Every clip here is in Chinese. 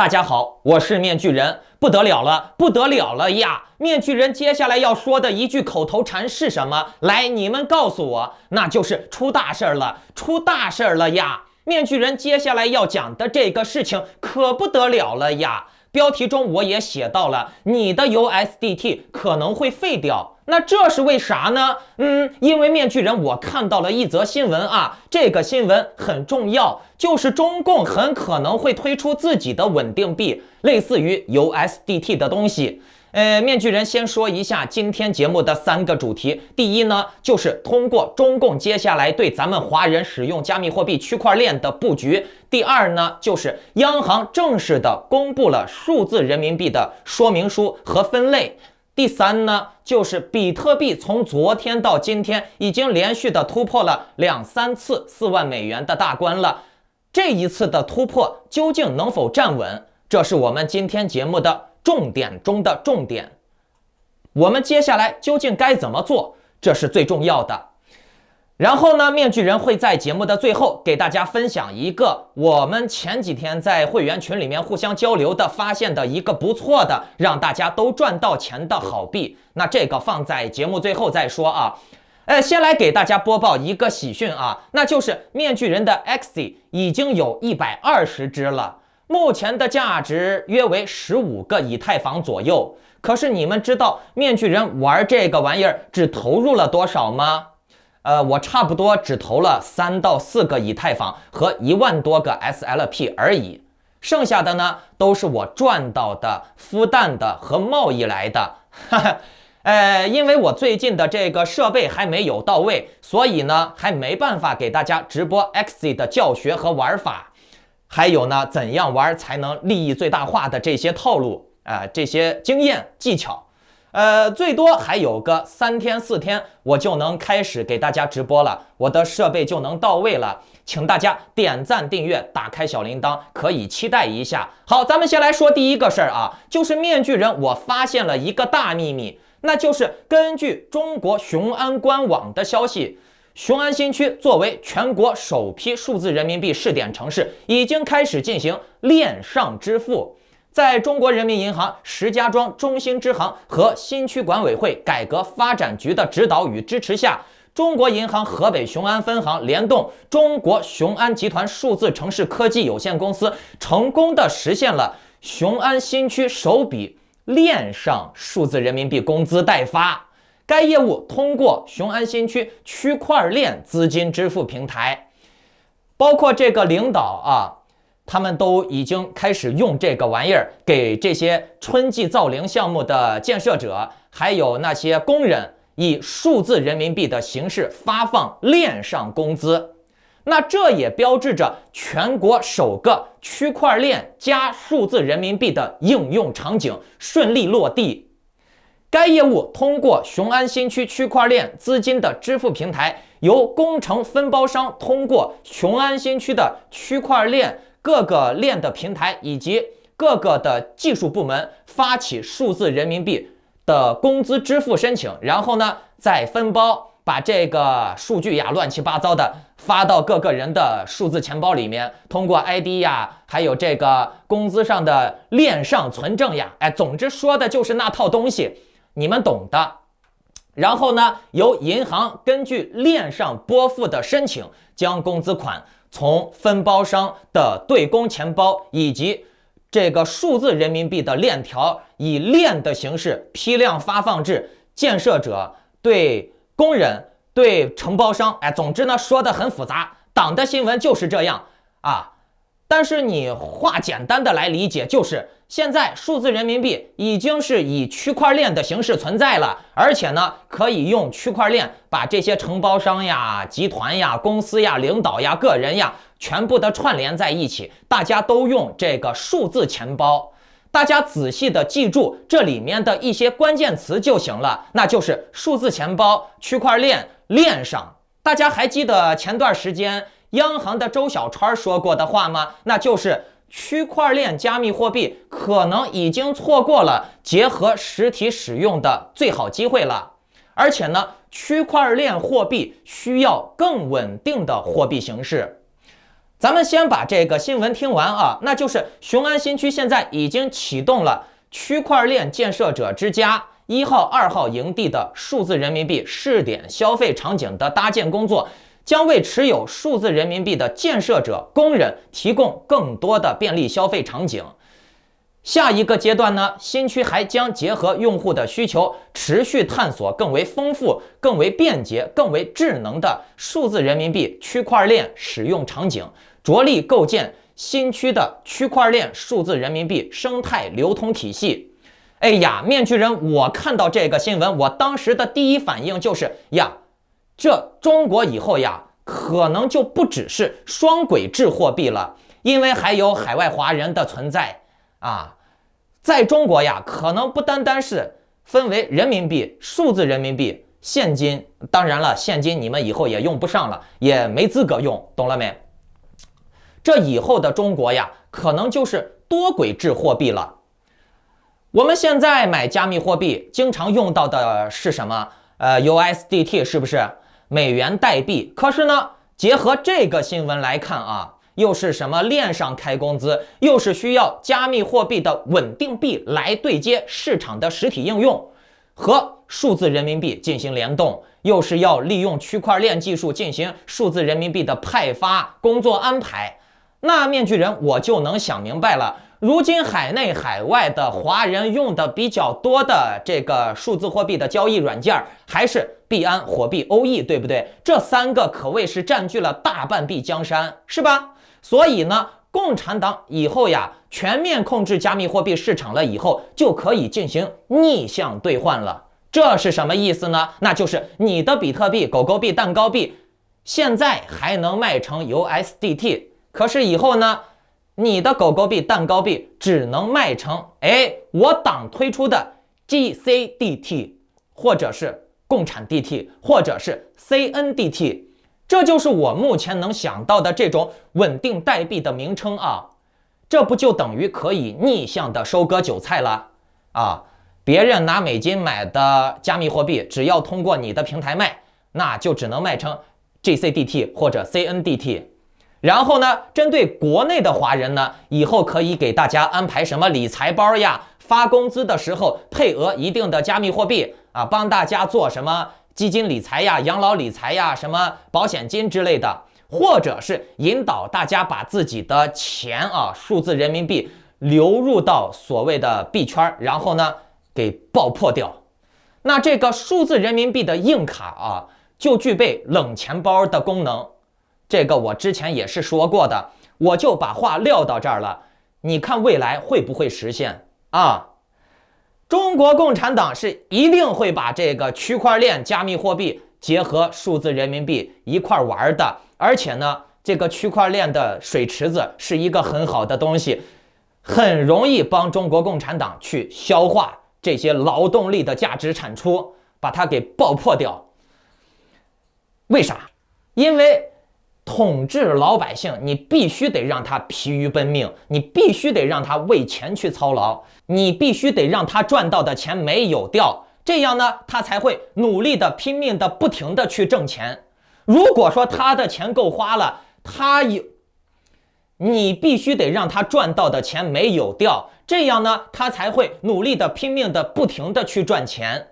大家好，我是面具人，不得了了，不得了了呀！面具人接下来要说的一句口头禅是什么？来，你们告诉我，那就是出大事了，出大事了呀！面具人接下来要讲的这个事情可不得了了呀！标题中我也写到了，你的 USDT 可能会废掉。那这是为啥呢？因为面具人我看到了一则新闻啊，这个新闻很重要，就是中共很可能会推出自己的稳定币，类似于 USDT 的东西。面具人先说一下今天节目的3个主题。第一呢，就是通过中共接下来对咱们华人使用加密货币区块链的布局。第二呢，就是央行正式的公布了数字人民币的说明书和分类。第三呢，就是比特币从昨天到今天已经连续的突破了2-3次4万美元的大关了。这一次的突破究竟能否站稳？这是我们今天节目的重点中的重点。我们接下来究竟该怎么做？这是最重要的。然后呢，面具人会在节目的最后给大家分享一个我们前几天在会员群里面互相交流的发现的一个不错的让大家都赚到钱的好币。那这个放在节目最后再说啊。先来给大家播报一个喜讯啊，那就是面具人的 XZ 已经有120只了，目前的价值约为15个以太坊左右。可是你们知道面具人玩这个玩意儿只投入了多少吗？我差不多只投了3到4个以太坊和1万多个 SLP 而已，剩下的呢都是我赚到的、孵蛋的和贸易来的。因为我最近的这个设备还没有到位，所以呢还没办法给大家直播 XZ 的教学和玩法，还有呢怎样玩才能利益最大化的这些套路这些经验技巧。最多还有个3天4天，我就能开始给大家直播了，我的设备就能到位了。请大家点赞、订阅、打开小铃铛，可以期待一下。好，咱们先来说第一个事儿啊，就是面具人我发现了一个大秘密，那就是根据中国雄安官网的消息，雄安新区作为全国首批数字人民币试点城市，已经开始进行链上支付。在中国人民银行、石家庄中心支行和新区管委会改革发展局的指导与支持下，中国银行河北雄安分行联动中国雄安集团数字城市科技有限公司，成功的实现了雄安新区首笔链上数字人民币工资代发。该业务通过雄安新区区块链资金支付平台，包括这个领导他们都已经开始用这个玩意儿，给这些春季造林项目的建设者，还有那些工人，以数字人民币的形式发放链上工资。那这也标志着全国首个区块链加数字人民币的应用场景顺利落地。该业务通过雄安新区区块链资金的支付平台，由工程分包商通过雄安新区的区块链各个链的平台以及各个的技术部门发起数字人民币的工资支付申请，然后呢再分包，把这个数据乱七八糟的发到各个人的数字钱包里面，通过 ID 还有这个工资上的链上存证总之说的就是那套东西，你们懂的。然后呢，由银行根据链上拨付的申请，将工资款从分包商的对公钱包以及这个数字人民币的链条，以链的形式批量发放至建设者、对工人、对承包商。总之呢，说的很复杂，党的新闻就是这样但是你话简单的来理解，就是现在数字人民币已经是以区块链的形式存在了，而且呢，可以用区块链把这些承包商集团公司领导个人全部的串联在一起，大家都用这个数字钱包。大家仔细的记住这里面的一些关键词就行了，那就是数字钱包、区块链、链上。大家还记得前段时间央行的周小川说过的话吗？那就是区块链加密货币可能已经错过了结合实体使用的最好机会了，而且呢，区块链货币需要更稳定的货币形式。咱们先把这个新闻听完啊，那就是雄安新区现在已经启动了区块链建设者之家1号、2号营地的数字人民币试点消费场景的搭建工作，将为持有数字人民币的建设者、工人提供更多的便利消费场景。下一个阶段呢，新区还将结合用户的需求，持续探索更为丰富、更为便捷、更为智能的数字人民币区块链使用场景，着力构建新区的区块链数字人民币生态流通体系。哎呀，面具人，我看到这个新闻，我当时的第一反应就是呀，这中国以后呀，可能就不只是双轨制货币了，因为还有海外华人的存在啊。在中国呀，可能不单单是分为人民币、数字人民币、现金，当然了，现金你们以后也用不上了，也没资格用，懂了没？这以后的中国呀，可能就是多轨制货币了。我们现在买加密货币经常用到的是什么？USDT 是不是？美元代币。可是呢，结合这个新闻来看啊，又是什么链上开工资，又是需要加密货币的稳定币来对接市场的实体应用，和数字人民币进行联动，又是要利用区块链技术进行数字人民币的派发、工作安排。那面具人，我就能想明白了，如今海内海外的华人用的比较多的这个数字货币的交易软件还是币安、火币、欧易，对不对？这3个可谓是占据了大半壁江山，是吧？所以呢，共产党以后呀，全面控制加密货币市场了以后，就可以进行逆向兑换了。这是什么意思呢？那就是你的比特币、狗狗币、蛋糕币现在还能卖成 USDT， 可是以后呢，你的狗狗币、蛋糕币只能卖成我党推出的 GCDT， 或者是共产 DT， 或者是 CNDT。这就是我目前能想到的这种稳定代币的名称啊，这不就等于可以逆向的收割韭菜了啊？别人拿美金买的加密货币，只要通过你的平台卖，那就只能卖成 GCDT 或者 CNDT。然后呢，针对国内的华人呢，以后可以给大家安排什么理财包呀，发工资的时候配额一定的加密货币啊，帮大家做什么基金理财呀、养老理财呀、什么保险金之类的，或者是引导大家把自己的钱啊，数字人民币流入到所谓的币圈，然后呢给爆破掉。那这个数字人民币的硬卡啊，就具备冷钱包的功能。这个我之前也是说过的，我就把话撂到这儿了。你看未来会不会实现啊？中国共产党是一定会把这个区块链加密货币结合数字人民币一块玩的，而且呢，这个区块链的水池子是一个很好的东西，很容易帮中国共产党去消化这些劳动力的价值产出，把它给爆破掉。为啥？因为统治老百姓，你必须得让他疲于奔命，你必须得让他为钱去操劳，你必须得让他赚到的钱没有掉，这样呢，他才会努力的、拼命的、不停的去挣钱。如果说他的钱够花了，你必须得让他赚到的钱没有掉，这样呢，他才会努力的、拼命的、不停的去赚钱。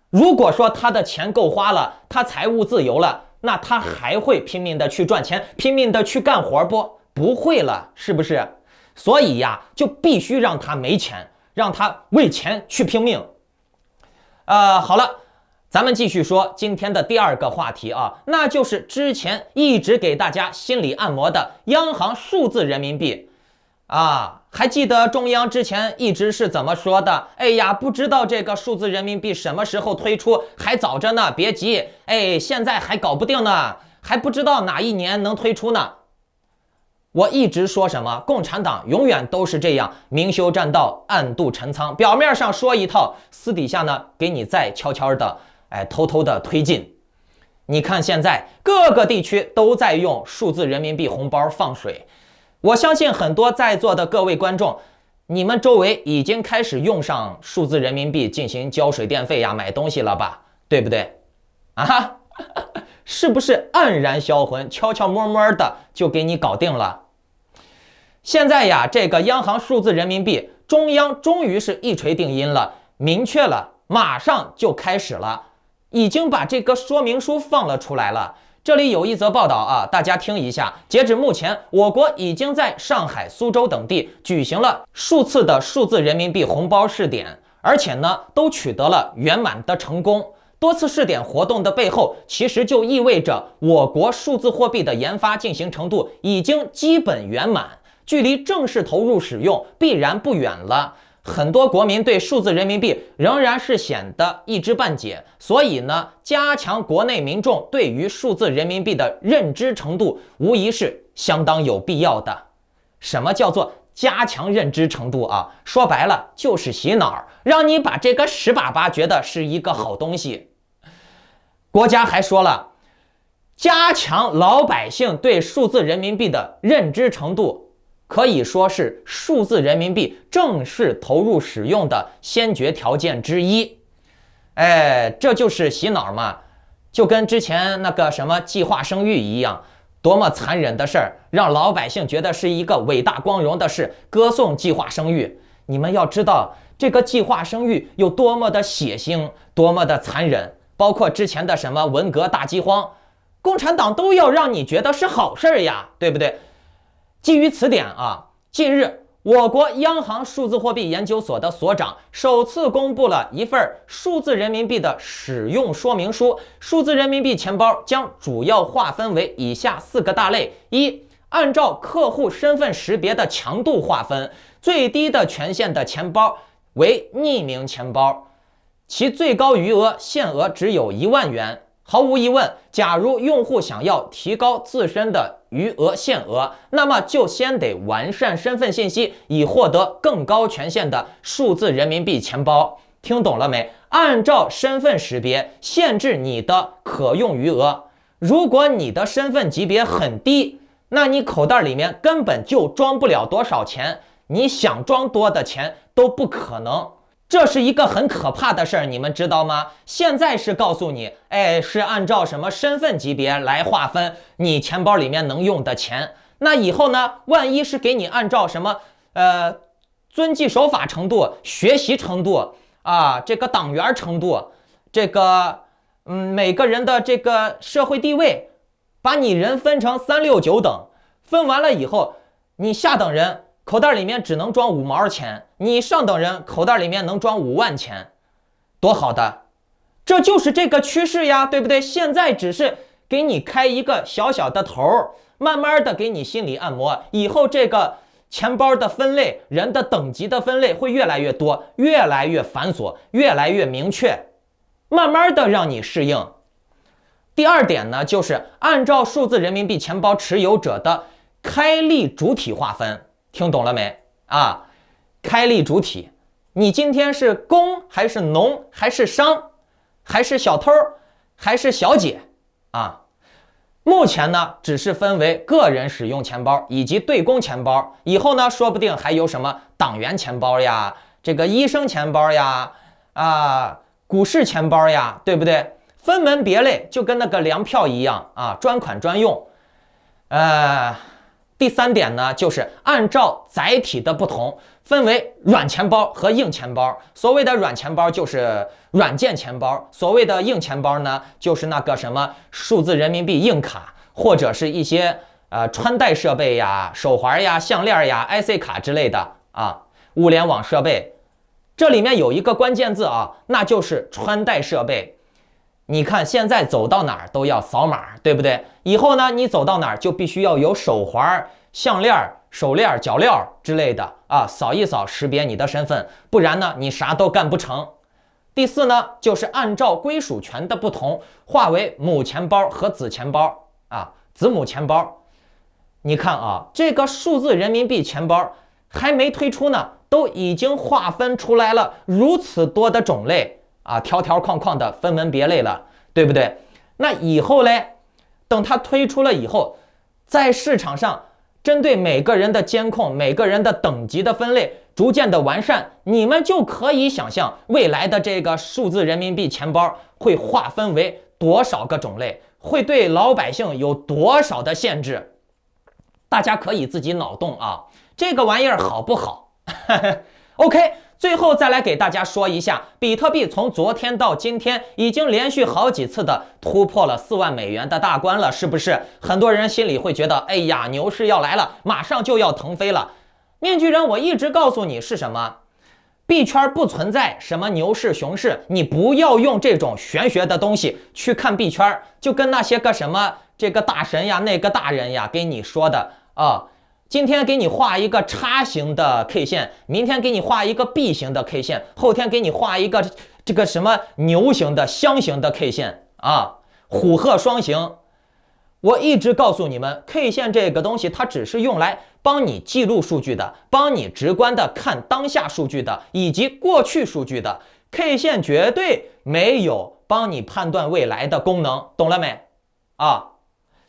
如果说他的钱够花了，他财务自由了，那他还会拼命的去赚钱，拼命的去干活不会了，是不是？所以呀，就必须让他没钱，让他为钱去拼命。好了，咱们继续说今天的第2个话题啊，那就是之前一直给大家心理按摩的央行数字人民币啊。还记得中央之前一直是怎么说的？哎呀，不知道这个数字人民币什么时候推出，还早着呢，别急。现在还搞不定呢，还不知道哪一年能推出呢。我一直说什么，共产党永远都是这样，明修栈道，暗度陈仓，表面上说一套，私底下呢给你再悄悄的，偷偷的推进。你看现在各个地区都在用数字人民币红包放水。我相信很多在座的各位观众，你们周围已经开始用上数字人民币进行交水电费呀、买东西了吧，对不对？啊，是不是黯然销魂，悄悄摸摸的就给你搞定了？现在呀，这个央行数字人民币，中央终于是一锤定音了，明确了，马上就开始了，已经把这个说明书放了出来了。这里有一则报道啊，大家听一下。截止目前，我国已经在上海、苏州等地举行了数次的数字人民币红包试点，而且呢，都取得了圆满的成功。多次试点活动的背后，其实就意味着我国数字货币的研发进行程度已经基本圆满，距离正式投入使用必然不远了。很多国民对数字人民币仍然是显得一知半解，所以呢，加强国内民众对于数字人民币的认知程度，无疑是相当有必要的。什么叫做加强认知程度啊？说白了就是洗脑，让你把这个屎粑粑觉得是一个好东西。国家还说了，加强老百姓对数字人民币的认知程度，可以说是数字人民币正式投入使用的先决条件之一。这就是洗脑嘛，就跟之前那个什么计划生育一样，多么残忍的事儿，让老百姓觉得是一个伟大光荣的事，歌颂计划生育。你们要知道，这个计划生育有多么的血腥，多么的残忍，包括之前的什么文革大饥荒，共产党都要让你觉得是好事呀，对不对？基于此点啊，近日我国央行数字货币研究所的所长首次公布了一份数字人民币的使用说明书。数字人民币钱包将主要划分为以下4个大类：一、按照客户身份识别的强度划分，最低的权限的钱包为匿名钱包，其最高余额限额只有1万元。毫无疑问，假如用户想要提高自身的余额限额，那么就先得完善身份信息，以获得更高权限的数字人民币钱包。听懂了没？按照身份识别限制你的可用余额。如果你的身份级别很低，那你口袋里面根本就装不了多少钱，你想装多的钱都不可能。这是一个很可怕的事儿，你们知道吗？现在是告诉你，是按照什么身份级别来划分你钱包里面能用的钱。那以后呢，万一是给你按照什么遵纪守法程度、学习程度啊，这个党员程度，这个每个人的这个社会地位，把你人分成3、6、9等，分完了以后，你下等人口袋里面只能装5毛钱，你上等人口袋里面能装5万钱，多好的！这就是这个趋势呀，对不对？现在只是给你开一个小小的头，慢慢的给你心理按摩，以后这个钱包的分类，人的等级的分类会越来越多，越来越繁琐，越来越明确，慢慢的让你适应。第二点呢，就是按照数字人民币钱包持有者的开立主体划分。听懂了没啊？开立主体，你今天是工还是农还是商，还是小偷还是小姐啊？目前呢，只是分为个人使用钱包以及对公钱包，以后呢，说不定还有什么党员钱包呀，这个医生钱包呀，股市钱包呀，对不对？分门别类，就跟那个粮票一样啊，专款专用。第三点呢，就是按照载体的不同，分为软钱包和硬钱包。所谓的软钱包就是软件钱包，所谓的硬钱包呢，就是那个什么数字人民币硬卡，或者是一些穿戴设备呀、手环呀、项链呀、IC 卡之类的啊，物联网设备。这里面有一个关键字啊，那就是穿戴设备。你看现在走到哪儿都要扫码，对不对？以后呢，你走到哪儿就必须要有手环、项链、手链、脚镣之类的啊，扫一扫识别你的身份，不然呢，你啥都干不成。第四呢，就是按照归属权的不同，划为母钱包和子钱包啊，子母钱包。你看啊，这个数字人民币钱包还没推出呢，都已经划分出来了如此多的种类。条条框框的分门别类了，对不对？那以后嘞，等它推出了以后，在市场上针对每个人的监控、每个人的等级的分类逐渐的完善，你们就可以想象未来的这个数字人民币钱包会划分为多少个种类，会对老百姓有多少的限制？大家可以自己脑洞啊，这个玩意儿好不好？OK， 最后再来给大家说一下，比特币从昨天到今天已经连续好几次的突破了4万美元的大关了，是不是？很多人心里会觉得，哎呀，牛市要来了，马上就要腾飞了。面具人，我一直告诉你是什么？币圈不存在什么牛市熊市，你不要用这种玄学的东西去看币圈，就跟那些个什么这个大神呀、那个大人呀给你说的啊，今天给你画一个叉形的 K 线，明天给你画一个 B 型的 K 线，后天给你画一个这个什么牛形的箱形的 K 线啊，虎鹤双形。我一直告诉你们 ，K 线这个东西它只是用来帮你记录数据的，帮你直观的看当下数据的，以及过去数据的。K 线绝对没有帮你判断未来的功能，懂了没？啊，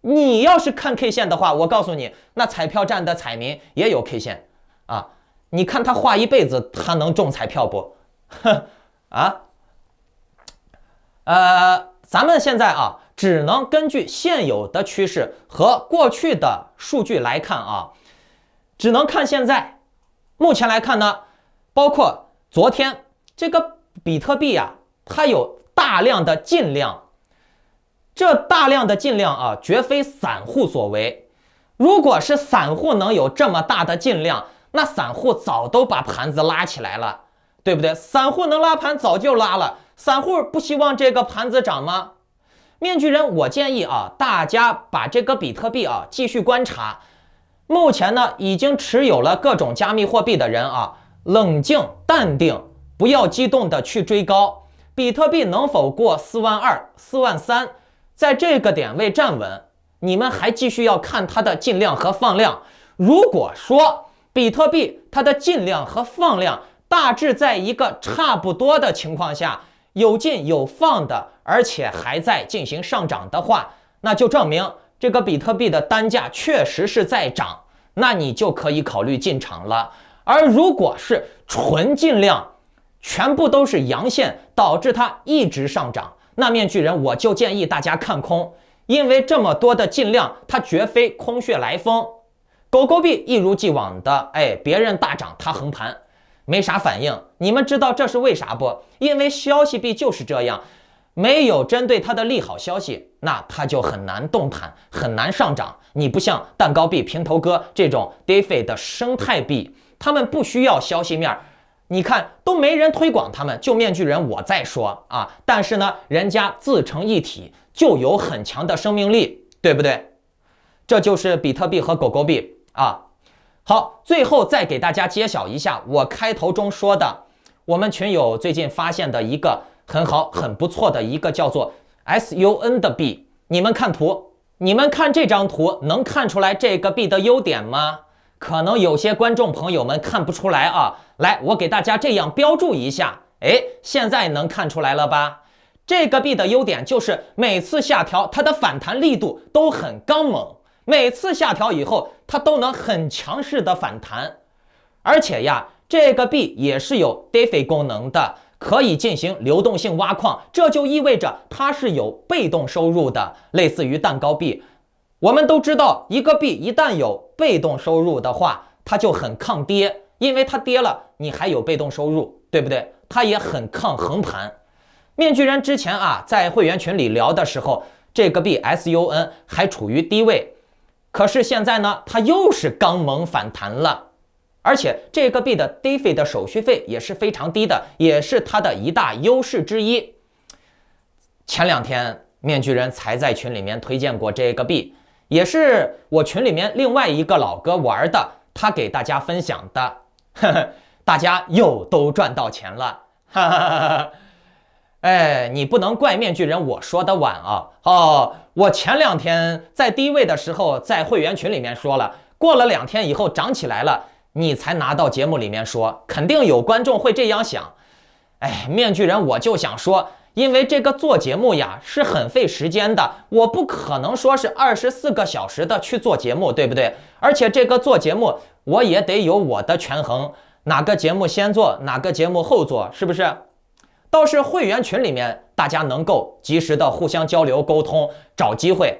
你要是看 K 线的话，我告诉你，那彩票站的彩民也有 K 线啊。你看他画一辈子，他能中彩票不？啊？咱们现在啊，只能根据现有的趋势和过去的数据来看啊，只能看现在。目前来看呢，包括昨天这个比特币啊，它有大量的进量，这大量的进量啊，绝非散户所为。如果是散户能有这么大的进量，那散户早都把盘子拉起来了，对不对？散户能拉盘早就拉了，散户不希望这个盘子涨吗？面具人，我建议啊，大家把这个比特币啊继续观察。目前呢，已经持有了各种加密货币的人啊，冷静淡定，不要激动的去追高。比特币能否过42000、43000，在这个点位站稳，你们还继续要看它的进量和放量。如果说比特币它的进量和放量大致在一个差不多的情况下，有进有放的，而且还在进行上涨的话，那就证明这个比特币的单价确实是在涨，那你就可以考虑进场了。而如果是纯进量，全部都是阳线，导致它一直上涨，那面具人我就建议大家看空，因为这么多的进量，它绝非空穴来风。狗狗币一如既往的，别人大涨它横盘，没啥反应。你们知道这是为啥不？因为消息币就是这样，没有针对它的利好消息，那它就很难动弹，很难上涨。你不像蛋糕币、平头哥这种 DeFi 的生态币，他们不需要消息面，你看都没人推广他们，就面具人我在说啊，但是呢，人家自成一体，就有很强的生命力，对不对？这就是比特币和狗狗币啊。好，最后再给大家揭晓一下我开头中说的，我们群友最近发现的一个很好、很不错的一个叫做 SUN 的币。你们看图，你们看这张图，能看出来这个币的优点吗？可能有些观众朋友们看不出来啊。来，我给大家这样标注一下，现在能看出来了吧？这个币的优点就是每次下调它的反弹力度都很刚猛，每次下调以后它都能很强势的反弹，而且呀，这个币也是有 DeFi 功能的，可以进行流动性挖矿，这就意味着它是有被动收入的，类似于蛋糕币。我们都知道，一个币一旦有被动收入的话，它就很抗跌，因为它跌了，你还有被动收入，对不对？它也很抗横盘。面具人之前啊，在会员群里聊的时候，这个币 SUN 还处于低位，可是现在呢，它又是刚猛反弹了，而且这个币的 DeFi 的手续费也是非常低的，也是它的一大优势之一。前两天面具人才在群里面推荐过这个币，也是我群里面另外一个老哥玩的，他给大家分享的，大家又都赚到钱了，哈哈哈哈。你不能怪面具人我说的晚啊！我前两天在低位的时候在会员群里面说了，过了2天以后涨起来了，你才拿到节目里面说，肯定有观众会这样想。面具人我就想说，因为这个做节目呀是很费时间的，我不可能说是24个小时的去做节目，对不对？而且这个做节目我也得有我的权衡，哪个节目先做，哪个节目后做，是不是？倒是会员群里面大家能够及时的互相交流沟通，找机会，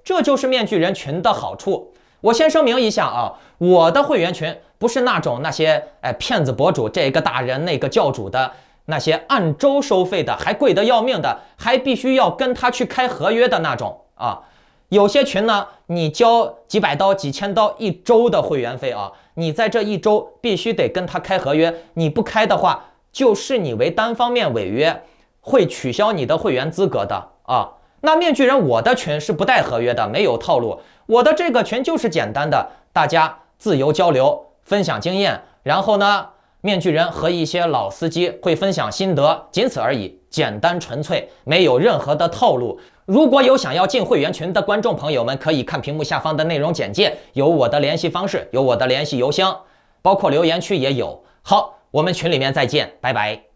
这就是面具人群的好处。我先声明一下啊，我的会员群不是那些骗子博主，这个大人那个教主的那些按周收费的，还贵得要命的，还必须要跟他去开合约的那种啊。有些群呢，你交几百刀、几千刀一周的会员费啊，你在这一周必须得跟他开合约，你不开的话，就视你为单方面违约，会取消你的会员资格的啊。那面具人我的群是不带合约的，没有套路，我的这个群就是简单的，大家自由交流，分享经验，然后呢，面具人和一些老司机会分享心得，仅此而已，简单纯粹，没有任何的套路。如果有想要进会员群的观众朋友们，可以看屏幕下方的内容简介，有我的联系方式，有我的联系邮箱，包括留言区也有。好，我们群里面再见，拜拜。